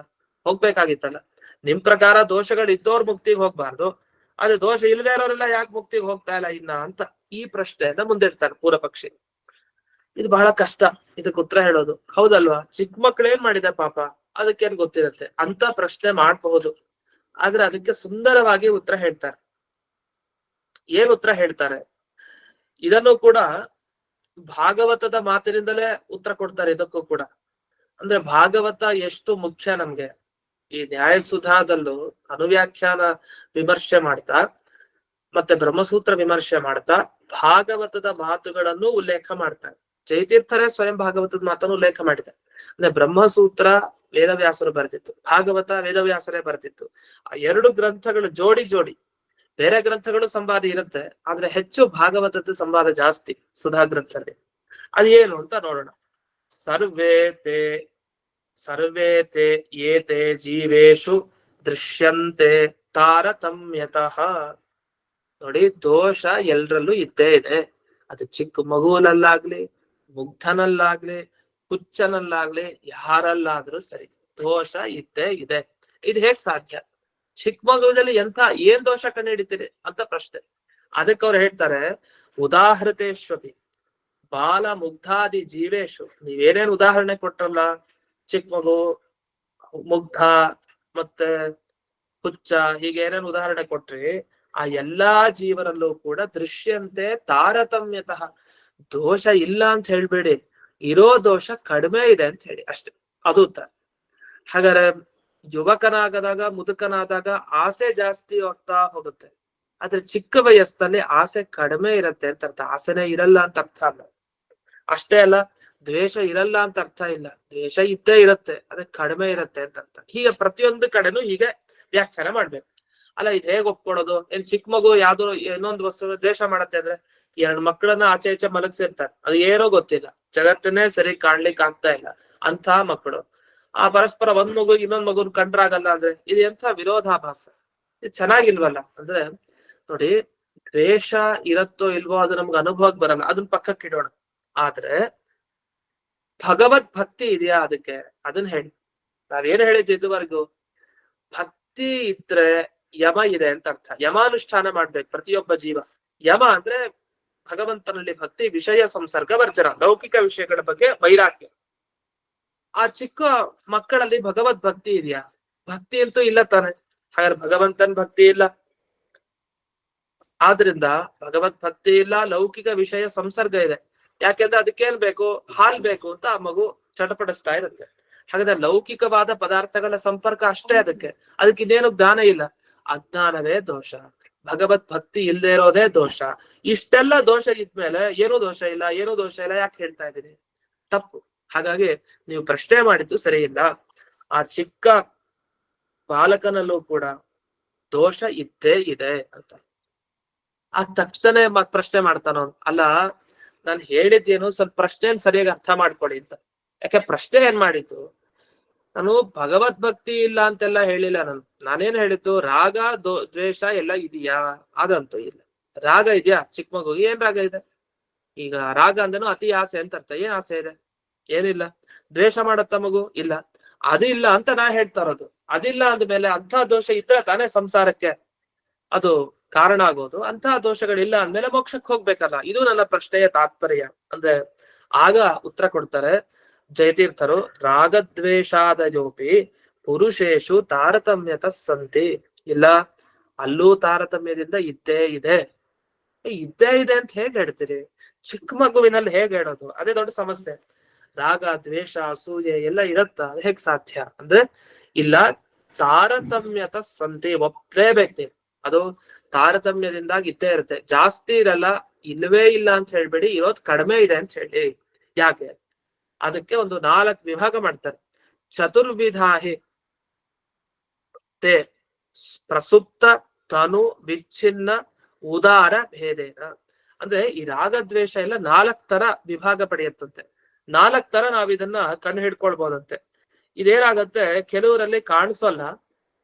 ಹೋಗ್ಬೇಕಾಗಿತ್ತಲ್ಲ? ನಿಮ್ ಪ್ರಕಾರ ದೋಷಗಳು ಇದ್ದವ್ರು ಮುಕ್ತಿಗೆ ಹೋಗ್ಬಾರ್ದು, ಆದ್ರೆ ದೋಷ ಇಲ್ಲದೆ ಇರೋರೆಲ್ಲ ಯಾಕೆ ಮುಕ್ತಿಗೆ ಹೋಗ್ತಾ ಇಲ್ಲ ಇನ್ನ ಅಂತ ಈ ಪ್ರಶ್ನೆಯನ್ನ ಮುಂದಿಡ್ತಾರೆ ಪೂರ್ವ ಪಕ್ಷಿ. ಇದು ಬಹಳ ಕಷ್ಟ ಇದಕ್ಕೆ ಉತ್ತರ ಹೇಳೋದು, ಹೌದಲ್ವಾ? ಚಿಕ್ಕ ಮಕ್ಳು ಏನ್ ಮಾಡಿದೆ ಪಾಪ, ಅದಕ್ಕೇನ್ ಗೊತ್ತಿರತ್ತೆ ಅಂತ ಪ್ರಶ್ನೆ ಮಾಡಬಹುದು. ಆದ್ರೆ ಅದಕ್ಕೆ ಸುಂದರವಾಗಿ ಉತ್ತರ ಹೇಳ್ತಾರೆ. ಏನ್ ಉತ್ತರ ಹೇಳ್ತಾರೆ? ಇದನ್ನು ಕೂಡ ಭಾಗವತದ ಮಾತಿನಿಂದಲೇ ಉತ್ತರ ಕೊಡ್ತಾರೆ ಇದಕ್ಕೂ ಕೂಡ. ಅಂದ್ರೆ ಭಾಗವತ ಎಷ್ಟು ಮುಖ್ಯ ನಮ್ಗೆ. ಈ ನ್ಯಾಯಸುಧಾದಲ್ಲೂ ಅನುವ್ಯಾಖ್ಯಾನ ವಿಮರ್ಶೆ ಮಾಡ್ತಾ ಮತ್ತೆ ಬ್ರಹ್ಮಸೂತ್ರ ವಿಮರ್ಶೆ ಮಾಡ್ತಾ ಭಾಗವತದ ಮಾತುಗಳನ್ನು ಉಲ್ಲೇಖ ಮಾಡ್ತಾರೆ. ಜಯತೀರ್ಥರೇ ಸ್ವಯಂ ಭಾಗವತದ ಮಾತನ್ನು ಉಲ್ಲೇಖ ಮಾಡಿದ್ದಾರೆ. ಅಂದ್ರೆ ಬ್ರಹ್ಮಸೂತ್ರ ವೇದವ್ಯಾಸರು ಬರೆದಿತ್ತು, ಭಾಗವತ ವೇದವ್ಯಾಸರೇ ಬರೆದಿತ್ತು. ಆ 2 ಗ್ರಂಥಗಳು ಜೋಡಿ. ಬೇರೆ ಗ್ರಂಥಗಳು ಸಂವಾದ ಇರುತ್ತೆ, ಆದ್ರೆ ಹೆಚ್ಚು ಭಾಗವತದ ಸಂವಾದ ಜಾಸ್ತಿ ಸುಧಾ ಗ್ರಂಥದಲ್ಲಿ. ಅದೇನು ಅಂತ ನೋಡೋಣ. ಸರ್ವೇತೆ ಏತೆ ಜೀವೇಶು ದೃಶ್ಯಂತೆ ತಾರತಮ್ಯತಃ. ನೋಡಿ, ದೋಷ ಎಲ್ರಲ್ಲೂ ಇದ್ದೇ ಇದೆ. ಅದು ಚಿಕ್ಕ ಮಗುವಲ್ಲಾಗ್ಲಿ, ಮುಗ್ಧನಲ್ಲಾಗ್ಲಿ, ಹುಚ್ಚನಲ್ಲಾಗ್ಲಿ ಯಾರಲ್ಲಾದ್ರೂ ಸರಿ ದೋಷ ಇದ್ದೇ ಇದೆ. ಇದು ಹೇಗ್ ಸಾಧ್ಯ? ಚಿಕ್ಕ ಮಗುವಿನಲ್ಲಿ ಏನ್ ದೋಷ ಕಂಡು ಹಿಡಿತೀರಿ ಅಂತ ಪ್ರಶ್ನೆ. ಅದಕ್ಕೆ ಅವ್ರು ಹೇಳ್ತಾರೆ, ಉದಾಹೃತೇಶ್ವಪಿ ಬಾಲ ಮುಗ್ಧಾದಿ ಜೀವೇಶು. ನೀವೇನೇನ್ ಉದಾಹರಣೆ ಕೊಟ್ರಲ್ಲ, ಚಿಕ್ಕ ಮಗು, ಮುಗ್ಧ, ಮತ್ತೆ ಹುಚ್ಚ, ಹೀಗೆ ಏನೇನ್ ಉದಾಹರಣೆ ಕೊಟ್ರಿ, ಆ ಎಲ್ಲಾ ಜೀವರಲ್ಲೂ ಕೂಡ ದೃಶ್ಯಂತೆ ತಾರತಮ್ಯತಃ. ದೋಷ ಇಲ್ಲ ಅಂತ ಹೇಳ್ಬೇಡಿ, ಇರೋ ದೋಷ ಕಡಿಮೆ ಇದೆ ಅಂತ ಹೇಳಿ ಅಷ್ಟೇ. ಅದು ಉತ್ತರ. ಹಾಗಾದ್ರೆ ಯುವಕನಾಗದಾಗ ಮುದುಕನಾದಾಗ ಆಸೆ ಜಾಸ್ತಿ ಆಗ್ತಾ ಹೋಗುತ್ತೆ, ಆದ್ರೆ ಚಿಕ್ಕ ವಯಸ್ಸಲ್ಲಿ ಆಸೆ ಕಡಿಮೆ ಇರತ್ತೆ ಅಂತ ಅರ್ಥ. ಆಸೆನೇ ಇರಲ್ಲ ಅಂತ ಅರ್ಥ ಅಲ್ಲ. ಅಷ್ಟೇ ಅಲ್ಲ, ದ್ವೇಷ ಇರಲ್ಲ ಅಂತ ಅರ್ಥ ಇಲ್ಲ. ದ್ವೇಷ ಇದ್ದೇ ಇರತ್ತೆ, ಅದೇ ಕಡಿಮೆ ಇರತ್ತೆ ಅಂತ ಅರ್ಥ. ಹೀಗೆ ಪ್ರತಿಯೊಂದು ಕಡೆನೂ ಹೀಗೆ ವ್ಯಾಖ್ಯಾನ ಮಾಡ್ಬೇಕು. ಅಲ್ಲ, ಇದು ಹೇಗ್ ಒಪ್ಕೊಳ್ಳೋದು? ಏನ್ ಚಿಕ್ಕ ಮಗು ಯಾವ್ದೋ ಇನ್ನೊಂದು ವಸ್ತು ದ್ವೇಷ ಮಾಡತ್ತೆ ಅಂದ್ರೆ, ಎರಡು ಮಕ್ಕಳನ್ನ ಆಚೆ ಈಚೆ ಮಲಗಿಸಿರ್ತಾರೆ, ಅದು ಏನೋ ಗೊತ್ತಿಲ್ಲ, ಜಗತ್ತನ್ನೇ ಸರಿ ಕಾಣ್ಲಿಕ್ಕೆ ಆಗ್ತಾ ಇಲ್ಲ ಅಂತ ಮಕ್ಕಳು ಆ ಪರಸ್ಪರ ಒಂದ್ ಮಗು ಇನ್ನೊಂದ್ ಮಗುನ್ ಕಂಡ್ರಾಗಲ್ಲ ಅಂದ್ರೆ ಇದು ಎಂಥ ವಿರೋಧಾಭಾಸ? ಇದು ಚೆನ್ನಾಗಿಲ್ವಲ್ಲ. ಅಂದ್ರೆ ನೋಡಿ, ದ್ವೇಷ ಇರತ್ತೋ ಇಲ್ವೋ ಅದು ನಮ್ಗೆ ಅನುಭವಕ್ಕೆ ಬರಲ್ಲ, ಅದನ್ನ ಪಕ್ಕಕ್ಕೆ ಇಡೋಣ. ಆದ್ರೆ ಭಗವದ್ ಭಕ್ತಿ ಇದೆಯಾ ಅದಕ್ಕೆ? ಅದನ್ನ ಹೇಳಿ. ನಾವೇನ್ ಹೇಳಿದ್ದು ಇದುವರೆಗೂ? ಭಕ್ತಿ ಇದ್ರೆ ಯಮ ಇದೆ ಅಂತ ಅರ್ಥ. ಯಮಾನುಷ್ಠಾನ ಮಾಡ್ಬೇಕು ಪ್ರತಿಯೊಬ್ಬ ಜೀವ. ಯಮ ಅಂದ್ರೆ ಭಗವಂತನಲ್ಲಿ ಭಕ್ತಿ, ವಿಷಯ ಸಂಸರ್ಗ ವರ್ಜನ, ಲೌಕಿಕ ವಿಷಯಗಳ ಬಗ್ಗೆ ವೈರಾಗ್ಯ. ಆ ಚಿಕ್ಕ ಮಕ್ಕಳಲ್ಲಿ ಭಗವದ್ ಭಕ್ತಿ ಇದೆಯಾ? ಭಕ್ತಿ ಅಂತೂ ಇಲ್ಲ ತಾನೆ. ಹಾಗಾದ್ರೆ ಭಗವಂತನ ಭಕ್ತಿ ಇಲ್ಲ. ಆದ್ರಿಂದ ಭಗವದ್ ಭಕ್ತಿ ಇಲ್ಲ, ಲೌಕಿಕ ವಿಷಯ ಸಂಸರ್ಗ ಇದೆ. ಯಾಕೆಂದ್ರೆ ಅದಕ್ಕೇನ್ ಬೇಕು? ಹಾಲ್ ಬೇಕು ಅಂತ ಆ ಮಗು ಚಟಪಡಿಸ್ತಾ ಇರುತ್ತೆ. ಹಾಗಾದ್ರೆ ಲೌಕಿಕವಾದ ಪದಾರ್ಥಗಳ ಸಂಪರ್ಕ ಅಷ್ಟೇ ಅದಕ್ಕೆ ಇನ್ನೇನು ಜ್ಞಾನ ಇಲ್ಲ. ಅಜ್ಞಾನವೇ ದೋಷ, ಭಗವತ್ ಭಕ್ತಿ ಇಲ್ಲದೆ ಇರೋದೇ ದೋಷ. ಇಷ್ಟೆಲ್ಲ ದೋಷ ಇದ್ಮೇಲೆ ಏನೂ ದೋಷ ಇಲ್ಲ, ಏನೂ ದೋಷ ಇಲ್ಲ ಯಾಕೆ ಹೇಳ್ತಾ ಇದ್ದೀನಿ? ತಪ್ಪು. ಹಾಗಾಗಿ ನೀವು ಪ್ರಶ್ನೆ ಮಾಡಿದ್ದು ಸರಿ ಇಲ್ಲ. ಆ ಚಿಕ್ಕ ಬಾಲಕನಲ್ಲೂ ಕೂಡ ದೋಷ ಇದ್ದೇ ಇದೆ ಅಂತ. ಆ ತಕ್ಷಣ ಪ್ರಶ್ನೆ ಮಾಡ್ತಾನ, ಅಲ್ಲ ನಾನು ಹೇಳಿದ್ದೇನು ಸ್ವಲ್ಪ ಪ್ರಶ್ನೆನ್ ಸರಿಯಾಗಿ ಅರ್ಥ ಮಾಡ್ಕೊಳ್ಳಿ ಅಂತ. ಯಾಕೆ ಪ್ರಶ್ನೆ ಏನ್ ಮಾಡಿದ್ದು? ನಾನು ಭಗವದ್ಭಕ್ತಿ ಇಲ್ಲ ಅಂತೆಲ್ಲ ಹೇಳಿಲ್ಲ. ನಾನೇನ್ ಹೇಳಿದ್ದು, ರಾಗ ದ್ವೇಷ ಎಲ್ಲ ಇದೆಯಾ? ಅದಂತೂ ಇಲ್ಲ. ರಾಗ ಇದೆಯಾ ಚಿಕ್ಕ ಮಗು? ಏನ್ ರಾಗ ಇದೆ? ಈಗ ರಾಗ ಅಂದನು ಅತಿ ಆಸೆ ಅಂತ ಅರ್ಥ. ಏನ್ ಆಸೆ ಇದೆ? ಏನಿಲ್ಲ. ದ್ವೇಷ ಮಾಡತ್ತ ಮಗು? ಇಲ್ಲ. ಅದಿಲ್ಲ ಅಂತ ನಾ ಹೇಳ್ತಾ ಇರೋದು. ಅದಿಲ್ಲ ಅಂದ್ಮೇಲೆ ಅಂಥ ದೋಷ ಇದ್ರೆ ತಾನೇ ಸಂಸಾರಕ್ಕೆ ಅದು ಕಾರಣ ಆಗೋದು. ಅಂತಹ ದೋಷಗಳಿಲ್ಲ ಅಂದ್ಮೇಲೆ ಮೋಕ್ಷಕ್ಕೆ ಹೋಗ್ಬೇಕಲ್ಲ. ಇದು ನನ್ನ ಪ್ರಶ್ನೆಯ ತಾತ್ಪರ್ಯ. ಅಂದ್ರೆ ಆಗ ಉತ್ತರ ಕೊಡ್ತಾರೆ ಜಯತೀರ್ಥರು, ರಾಗದ್ವೇಷಾದಯೋಪಿ ಪುರುಷೇಶು ತಾರತಮ್ಯತ ಸಂತಿ. ಇಲ್ಲ, ಅಲ್ಲೂ ತಾರತಮ್ಯದಿಂದ ಇದ್ದೇ ಇದೆ. ಇದ್ದೇ ಇದೆ ಅಂತ ಹೇಗ್ ಹೇಳ್ತೀರಿ? ಚಿಕ್ಕ ಮಗುವಿನಲ್ಲಿ ಹೇಗ್ ಹೇಳೋದು? ಅದೇ ದೊಡ್ಡ ಸಮಸ್ಯೆ. ರಾಗ ದ್ವೇಷ ಅಸೂಯೆ ಎಲ್ಲ ಇರತ್ತ, ಅದು ಹೇಗ್ ಸಾಧ್ಯ ಅಂದ್ರೆ, ಇಲ್ಲ ತಾರತಮ್ಯತ ಸಂತಿ ಒಪ್ಲೇಬೇಕು. ಅದು ತಾರತಮ್ಯದಿಂದಾಗಿ ಇದ್ದೇ ಇರುತ್ತೆ. ಜಾಸ್ತಿ ಇರಲ್ಲ, ಇಲ್ಲವೇ ಇಲ್ಲ ಅಂತ ಹೇಳ್ಬೇಡಿ, ಇರೋದ್ ಕಡಿಮೆ ಇದೆ ಅಂತ ಹೇಳಿ. ಯಾಕೆ? ಅದಕ್ಕೆ ಒಂದು 4 ವಿಭಾಗ ಮಾಡ್ತಾರೆ. ಚತುರ್ವಿಧಾಹಿ ತೇ ಪ್ರಸುಪ್ತ ತನು ವಿಚ್ಛಿನ್ನ ಉದಾರ ಭೇದೇನ. ಅಂದ್ರೆ ಈ ರಾಗದ್ವೇಷ ಎಲ್ಲ 4 ತರ ವಿಭಾಗ ಪಡೆಯುತ್ತಂತೆ. 4 ತರ ನಾವ್ ಇದನ್ನ ಕಂಡು ಹಿಡ್ಕೊಳ್ಬಹುದಂತೆ. ಇದೇನಾಗತ್ತೆ, ಕೆಲವರಲ್ಲಿ ಕಾಣಿಸೋಲ್ಲ,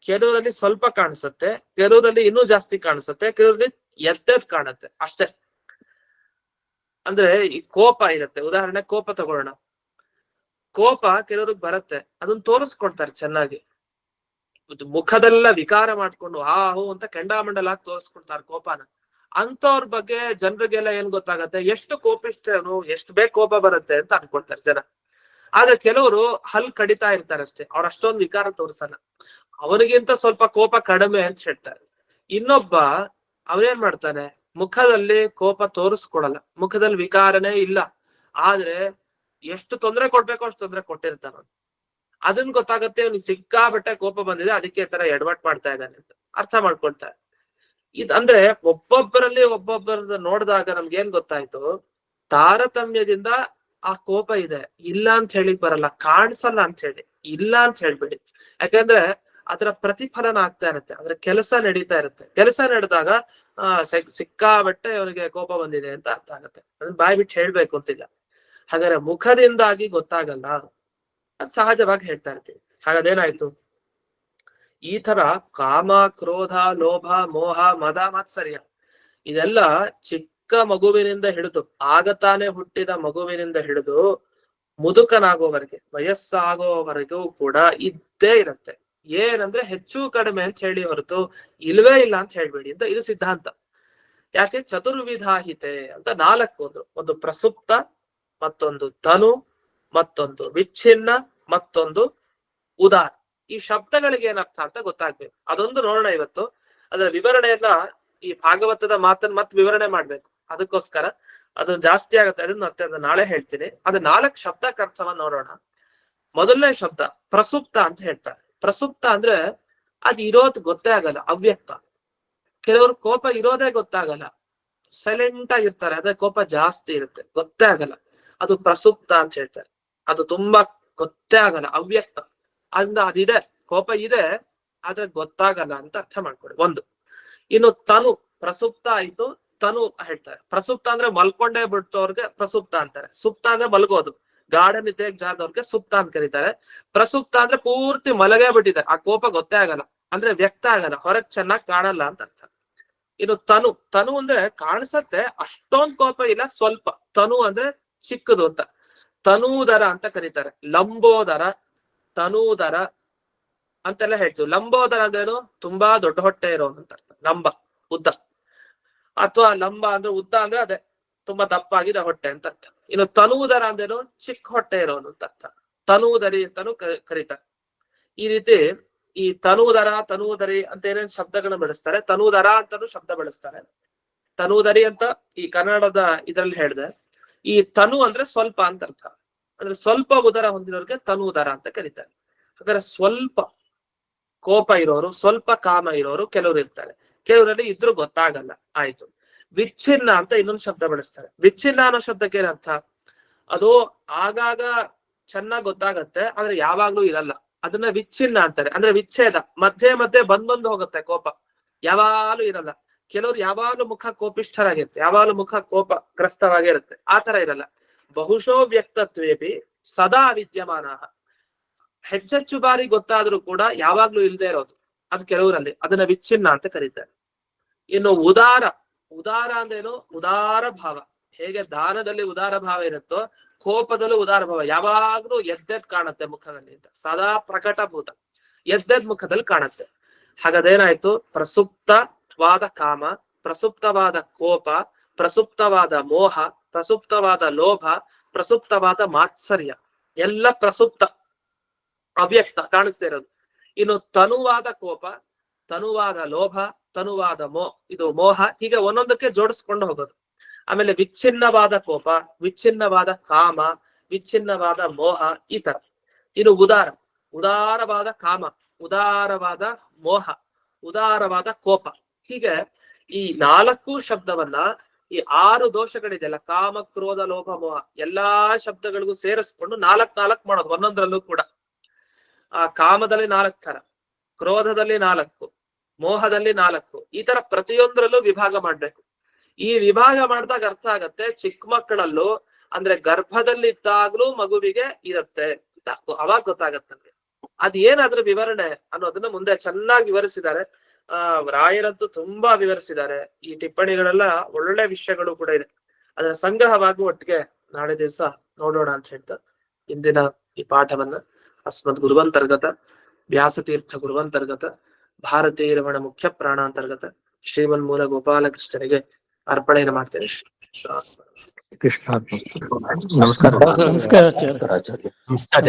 ಕೆಲವರಲ್ಲಿ ಸ್ವಲ್ಪ ಕಾಣಿಸುತ್ತೆ, ಕೆಲವರಲ್ಲಿ ಇನ್ನೂ ಜಾಸ್ತಿ ಕಾಣಿಸುತ್ತೆ, ಕೆಲವರಲ್ಲಿ ಎದ್ದದ್ ಕಾಣುತ್ತೆ ಅಷ್ಟೇ. ಅಂದ್ರೆ ಈ ಕೋಪ ಇರುತ್ತೆ, ಉದಾಹರಣೆ ಕೋಪ ತಗೊಳ್ಳೋಣ. ಕೋಪ ಕೆಲವ್ರಿಗೆ ಬರುತ್ತೆ, ಅದನ್ನ ತೋರಿಸ್ಕೊಡ್ತಾರೆ ಚೆನ್ನಾಗಿ. ಮುಖದೆಲ್ಲ ವಿಕಾರ ಮಾಡ್ಕೊಂಡು ಹೂ ಅಂತ ಕೆಂಡಾಮಂಡಲಾಗಿ ತೋರಿಸ್ಕೊಡ್ತಾರೆ ಕೋಪನ. ಅಂತವ್ರ ಬಗ್ಗೆ ಜನರಿಗೆಲ್ಲ ಏನ್ ಗೊತ್ತಾಗತ್ತೆ, ಎಷ್ಟು ಕೋಪಿಷ್ಟನು, ಎಷ್ಟು ಬೇಗ ಕೋಪ ಬರುತ್ತೆ ಅಂತ ಅನ್ಕೊಳ್ತಾರೆ ಜನ. ಆದ್ರೆ ಕೆಲವರು ಹಲ್ ಕಡಿತಾ ಇರ್ತಾರೆ ಅಷ್ಟೇ, ಅವ್ರ ಅಷ್ಟೊಂದು ವಿಕಾರ ತೋರಿಸಲ್ಲ. ಅವನಿಗಿಂತ ಸ್ವಲ್ಪ ಕೋಪ ಕಡಿಮೆ ಅಂತ ಹೇಳ್ತಾರೆ. ಇನ್ನೊಬ್ಬ ಅವನೇನ್ ಮಾಡ್ತಾನೆ, ಮುಖದಲ್ಲಿ ಕೋಪ ತೋರಿಸ್ಕೊಡಲ್ಲ, ಮುಖದಲ್ಲಿ ವಿಕಾರನೇ ಇಲ್ಲ, ಆದ್ರೆ ಎಷ್ಟು ತೊಂದರೆ ಕೊಡ್ಬೇಕೋ ಅಷ್ಟು ತೊಂದರೆ ಕೊಟ್ಟಿರ್ತಾನ. ಅದನ್ ಗೊತ್ತಾಗತ್ತೆ ಅವ್ನಿಗೆ ಸಿಕ್ಕಾಬಟ್ಟೆ ಕೋಪ ಬಂದಿದೆ, ಅದಕ್ಕೆ ಈ ತರ ಎಡವಟ್ ಮಾಡ್ತಾ ಇದ್ದಾನೆ ಅಂತ ಅರ್ಥ ಮಾಡ್ಕೊಳ್ತಾರೆ. ಅಂದ್ರೆ ಒಬ್ಬೊಬ್ಬರದ್ದು ನೋಡಿದಾಗ ನಮ್ಗೆ ಏನ್ ಗೊತ್ತಾಯ್ತು, ತಾರತಮ್ಯದಿಂದ ಆ ಕೋಪ ಇದೆ, ಇಲ್ಲ ಅಂತ ಹೇಳಿಕ್ ಬರಲ್ಲ, ಕಾಣಿಸಲ್ಲ ಅಂತ ಹೇಳಿ. ಇಲ್ಲ ಅಂತ ಹೇಳ್ಬೇಡಿ, ಯಾಕಂದ್ರೆ ಅದರ ಪ್ರತಿಫಲನ ಆಗ್ತಾ ಇರುತ್ತೆ, ಅದ್ರ ಕೆಲಸ ನಡೀತಾ ಇರುತ್ತೆ. ಕೆಲಸ ನಡೆದಾಗ ಸಿಕ್ಕಾಬಟ್ಟೆ ಅವನಿಗೆ ಕೋಪ ಬಂದಿದೆ ಅಂತ ಅರ್ಥ ಆಗುತ್ತೆ. ಅದನ್ನ ಬಾಯ್ ಬಿಟ್ಟು ಹೇಳ್ಬೇಕು ಅಂತಿಲ್ಲ. ಹಾಗಾದ್ರೆ ಮುಖದಿಂದಾಗಿ ಗೊತ್ತಾಗಲ್ಲ, ಅದ್ ಸಹಜವಾಗಿ ಹೇಳ್ತಾ ಇರ್ತೀವಿ. ಹಾಗಾದೇನಾಯ್ತು, ಈ ತರ ಕಾಮ ಕ್ರೋಧ ಲೋಭ ಮೋಹ ಮದ ಮಾತ್ಸರ್ಯ ಇದೆಲ್ಲ ಚಿಕ್ಕ ಮಗುವಿನಿಂದ ಹಿಡಿದು, ಆಗತಾನೆ ಹುಟ್ಟಿದ ಮಗುವಿನಿಂದ ಹಿಡಿದು ಮುದುಕನಾಗೋವರೆಗೆ, ವಯಸ್ಸಾಗೋವರೆಗೂ ಕೂಡ ಇದ್ದೇ ಇರುತ್ತೆ. ಏನಂದ್ರೆ ಹೆಚ್ಚು ಕಡಿಮೆ ಅಂತ ಹೇಳಿ ಹೊರತು ಇಲ್ವೇ ಇಲ್ಲ ಅಂತ ಹೇಳ್ಬೇಡಿ ಅಂತ ಇದು ಸಿದ್ಧಾಂತ. ಯಾಕೆ ಚತುರ್ವಿಧಾಹಿತೆ ಅಂತ 4 ಒಂದು ಪ್ರಸುಪ್ತ, ಮತ್ತೊಂದು ತನು, ಮತ್ತೊಂದು ವಿಚ್ಛಿನ್ನ, ಮತ್ತೊಂದು ಉದಾರ. ಈ ಶಬ್ದಗಳಿಗೆ ಏನರ್ಥ ಅಂತ ಗೊತ್ತಾಗ್ಬೇಕು. ಅದೊಂದು ನೋಡೋಣ ಇವತ್ತು. ಅದರ ವಿವರಣೆಯನ್ನ ಈ ಭಾಗವತದ ಮಾತನ್ನ ಮತ್ತೆ ವಿವರಣೆ ಮಾಡ್ಬೇಕು. ಅದಕ್ಕೋಸ್ಕರ ಅದು ಜಾಸ್ತಿ ಆಗುತ್ತೆ, ಅದನ್ನ ನಾಳೆ ಹೇಳ್ತೀನಿ. ಅದು 4 ಶಬ್ದಕ್ಕೆ ಅರ್ಥವನ್ನ ನೋಡೋಣ. ಮೊದಲನೇ ಶಬ್ದ ಪ್ರಸುಪ್ತ ಅಂತ ಹೇಳ್ತಾರೆ. ಪ್ರಸುಪ್ತ ಅಂದ್ರೆ ಅದ್ ಇರೋದ್ ಗೊತ್ತೇ ಆಗಲ್ಲ, ಅವ್ಯಕ್ತ. ಕೆಲವರು ಕೋಪ ಇರೋದೇ ಗೊತ್ತಾಗಲ್ಲ, ಸೈಲೆಂಟ್ ಆಗಿರ್ತಾರೆ, ಅದೇ ಕೋಪ ಜಾಸ್ತಿ ಇರುತ್ತೆ, ಗೊತ್ತೇ ಆಗಲ್ಲ. ಅದು ಪ್ರಸುಪ್ತ ಅಂತ ಹೇಳ್ತಾರೆ. ಅದು ತುಂಬಾ ಗೊತ್ತೇ ಆಗಲ್ಲ, ಅವ್ಯಕ್ತ. ಅದ್ರಿಂದ ಅದಿದೆ, ಕೋಪ ಇದೆ, ಆದ್ರೆ ಗೊತ್ತಾಗಲ್ಲ ಅಂತ ಅರ್ಥ ಮಾಡ್ಕೊಡಿ. ಒಂದು. ಇನ್ನು ತನು, ಪ್ರಸುಪ್ತ ಆಯ್ತು, ತನು ಹೇಳ್ತಾರೆ. ಪ್ರಸುಪ್ತ ಅಂದ್ರೆ ಮಲ್ಕೊಂಡೇ ಬಿಟ್ಟವ್ರಿಗೆ ಪ್ರಸುಪ್ತ ಅಂತಾರೆ. ಸುಪ್ತ ಅಂದ್ರೆ ಮಲ್ಗೋದು, ಗಾಢ ನಿದ್ದೆಗೆ ಜಾದವ್ರಿಗೆ ಸುಪ್ತ ಅಂತ ಕರೀತಾರೆ. ಪ್ರಸುಪ್ತ ಅಂದ್ರೆ ಪೂರ್ತಿ ಮಲಗೇ ಬಿಟ್ಟಿದೆ, ಆ ಕೋಪ ಗೊತ್ತೇ ಆಗಲ್ಲ, ಅಂದ್ರೆ ವ್ಯಕ್ತ ಆಗಲ್ಲ, ಹೊರಗ್ ಚೆನ್ನಾಗಿ ಕಾಣಲ್ಲ ಅಂತ ಅರ್ಥ. ಇನ್ನು ತನು, ತನು ಅಂದ್ರೆ ಕಾಣಿಸತ್ತೆ, ಅಷ್ಟೊಂದ್ ಕೋಪ ಇಲ್ಲ, ಸ್ವಲ್ಪ. ತನು ಅಂದ್ರೆ ಚಿಕ್ಕದು ಅಂತ. ತನೂದರ ಅಂತ ಕರೀತಾರೆ. ಲಂಬೋದರ, ತನೂದರ ಅಂತೆಲ್ಲ ಹೇಳ್ತೀವಿ. ಲಂಬೋದರ ಅಂದ್ರೇನು? ತುಂಬಾ ದೊಡ್ಡ ಹೊಟ್ಟೆ ಇರೋನು ಅಂತ ಅರ್ಥ. ಲಂಬ ಉದ್ದ, ಅಥವಾ ಲಂಬ ಅಂದ್ರೆ ಉದ್ದ ಅಂದ್ರೆ ಅದೇ ತುಂಬಾ ದಪ್ಪಾಗಿದೆ ಹೊಟ್ಟೆ ಅಂತ ಅರ್ಥ. ಇನ್ನು ತನೂದರ ಅಂದ್ರೇನು? ಚಿಕ್ಕ ಹೊಟ್ಟೆ ಇರೋನು ಅಂತ ಅರ್ಥ. ತನೂದರಿ ಅಂತಾನು ಕರೀತಾರೆ. ಈ ರೀತಿ ಈ ತನೂದರ, ತನೂದರಿ ಅಂತ ಏನೇನ್ ಶಬ್ದಗಳನ್ನ ಬಳಸ್ತಾರೆ. ತನೂದರ ಅಂತಾನು ಶಬ್ದ ಬಳಸ್ತಾರೆ. ತನೂದರಿ ಅಂತ ಈ ಕನ್ನಡದ ಇದ್ರಲ್ಲಿ ಹೇಳಿದೆ. ಈ ತನು ಅಂದ್ರೆ ಸ್ವಲ್ಪ ಅಂತ ಅರ್ಥ. ಅಂದ್ರೆ ಸ್ವಲ್ಪ ಉದರ ಹೊಂದಿರೋರಿಗೆ ತನೂದರ ಅಂತ ಕರೀತಾರೆ. ಹಾಗಾದ್ರೆ ಸ್ವಲ್ಪ ಕೋಪ ಇರೋರು, ಸ್ವಲ್ಪ ಕಾಮ ಇರೋರು ಕೆಲವರು ಇರ್ತಾರೆ. ಕೆಲವರಲ್ಲಿ ಇದ್ರೂ ಗೊತ್ತಾಗಲ್ಲ. ಆಯ್ತು. ವಿಚ್ಛಿನ್ನ ಅಂತ ಇನ್ನೊಂದು ಶಬ್ದ ಬಳಸ್ತಾರೆ. ವಿಚ್ಛಿನ್ನ ಅನ್ನೋ ಶಬ್ದಕ್ಕೆ ಏನರ್ಥ? ಅದು ಆಗಾಗ ಚೆನ್ನಾಗ್ ಗೊತ್ತಾಗತ್ತೆ, ಆದ್ರೆ ಯಾವಾಗ್ಲೂ ಇರಲ್ಲ. ಅದನ್ನ ವಿಚ್ಛಿನ್ನ ಅಂತಾರೆ. ಅಂದ್ರೆ ವಿಚ್ಛೇದ, ಮಧ್ಯೆ ಮಧ್ಯೆ ಬಂದು ಹೋಗುತ್ತೆ ಕೋಪ, ಯಾವಾಗ್ಲೂ ಇರಲ್ಲ. ಕೆಲವ್ರು ಯಾವಾಗ್ಲೂ ಮುಖ ಕೋಪಿಷ್ಠರಾಗಿರುತ್ತೆ, ಯಾವಾಗ್ಲೂ ಮುಖ ಕೋಪ ಗ್ರಸ್ತವಾಗಿರುತ್ತೆ. ಆತರ ಇರಲ್ಲ. ಬಹುಶೋ ವ್ಯಕ್ತತ್ವೇಪಿ ಸದಾ ವಿದ್ಯಮಾನ, ಹೆಚ್ಚೆಚ್ಚು ಬಾರಿ ಗೊತ್ತಾದ್ರೂ ಕೂಡ ಯಾವಾಗ್ಲೂ ಇಲ್ದೇ ಇರೋದು, ಅದು ಕೆಲವರಲ್ಲಿ. ಅದನ್ನ ವಿಚ್ಛಿನ್ನ ಅಂತ ಕರೀತಾರೆ. ಇನ್ನು ಉದಾರ, ಉದಾರ ಅಂದ್ರೇನು? ಉದಾರ ಭಾವ. ಹೇಗೆ ದಾನದಲ್ಲಿ ಉದಾರ ಭಾವ ಇರುತ್ತೋ, ಕೋಪದಲ್ಲೂ ಉದಾರ ಭಾವ. ಯಾವಾಗ್ಲೂ ಎದ್ದೆದ್ ಕಾಣುತ್ತೆ ಮುಖದಲ್ಲಿ ಅಂತ. ಸದಾ ಪ್ರಕಟಭೂತ, ಎದ್ದೆದ್ ಮುಖದಲ್ಲಿ ಕಾಣುತ್ತೆ. ಹಾಗದೇನಾಯ್ತು? ಪ್ರಸುಪ್ತವಾದ ಕಾಮ, ಪ್ರಸುಪ್ತವಾದ ಕೋಪ, ಪ್ರಸುಪ್ತವಾದ ಮೋಹ, ಪ್ರಸುಪ್ತವಾದ ಲೋಭ, ಪ್ರಸುಪ್ತವಾದ ಮಾತ್ಸರ್ಯ, ಎಲ್ಲ ಪ್ರಸುಪ್ತ, ಅವ್ಯಕ್ತ, ಕಾಣಿಸ್ತಾ ಇರೋದು. ಇನ್ನು ತನುವಾದ ಕೋಪ, ತನುವಾದ ಲೋಭ, ತನುವಾದ ಇದು ಮೋಹ, ಹೀಗೆ ಒಂದೊಂದಕ್ಕೆ ಜೋಡಿಸ್ಕೊಂಡು ಹೋಗೋದು. ಆಮೇಲೆ ವಿಚ್ಛಿನ್ನವಾದ ಕೋಪ, ವಿಚ್ಛಿನ್ನವಾದ ಕಾಮ, ವಿಚ್ಛಿನ್ನವಾದ ಮೋಹ, ಈ ತರ. ಇನ್ನು ಉದಾರ, ಉದಾರವಾದ ಕಾಮ, ಉದಾರವಾದ ಮೋಹ, ಉದಾರವಾದ ಕೋಪ. ಹೀಗೆ ಈ 4 ಶಬ್ದವನ್ನ, ಈ 6 ದೋಷಗಳಿದೆಯಲ್ಲ, ಕಾಮ, ಕ್ರೋಧ, ಲೋಭ, ಮೋಹ, ಎಲ್ಲಾ ಶಬ್ದಗಳಿಗೂ ಸೇರಿಸ್ಕೊಂಡು 4 ಮಾಡೋದು ಒಂದೊಂದ್ರಲ್ಲೂ ಕೂಡ. ಆ ಕಾಮದಲ್ಲಿ 4 ತರ, ಕ್ರೋಧದಲ್ಲಿ 4, ಮೋಹದಲ್ಲಿ 4, ಈ ತರ ಪ್ರತಿಯೊಂದರಲ್ಲೂ ವಿಭಾಗ ಮಾಡ್ಬೇಕು. ಈ ವಿಭಾಗ ಮಾಡಿದಾಗ ಅರ್ಥ ಆಗತ್ತೆ, ಚಿಕ್ಕ ಮಕ್ಕಳಲ್ಲೂ ಅಂದ್ರೆ ಗರ್ಭದಲ್ಲಿದ್ದಾಗ್ಲೂ ಮಗುವಿಗೆ ಇರುತ್ತೆ, ಅವಾಗ ಗೊತ್ತಾಗತ್ತಂತೆ. ಅದ್ ಏನಾದ್ರೂ ವಿವರಣೆ ಅನ್ನೋದನ್ನ ಮುಂದೆ ಚೆನ್ನಾಗಿ ವಿವರಿಸಿದ್ದಾರೆ. ರಾಯರಂತೂ ತುಂಬಾ ವಿವರಿಸಿದ್ದಾರೆ. ಈ ಟಿಪ್ಪಣಿಗಳೆಲ್ಲ ಒಳ್ಳೆ ವಿಷಯಗಳು ಕೂಡ ಇದೆ. ಅದರ ಸಂಗ್ರಹವಾಗಿ ಒಟ್ಟಿಗೆ ನಾಳೆ ದಿವಸ ನೋಡೋಣ ಅಂತ ಹೇಳ್ತಾ ಇಂದಿನ ಈ ಪಾಠವನ್ನ ಅಸ್ಮದ್ ಗುರುವಂತರ್ಗತ ವ್ಯಾಸತೀರ್ಥ ಗುರುವಂತರ್ಗತ ಭಾರತೀಯ ರಮಣ ಮುಖ್ಯ ಪ್ರಾಣಾಂತರ್ಗತ ಶ್ರೀಮನ್ಮೂಲ ಗೋಪಾಲಕೃಷ್ಣನಿಗೆ ಅರ್ಪಣೆಯನ್ನು ಮಾಡ್ತೇನೆ. ಕೃಷ್ಣ ನಮಸ್ಕಾರ. ನಮಸ್ಕಾರ ಆಚಾರ್ಯ. ನಮಸ್ಕಾರ.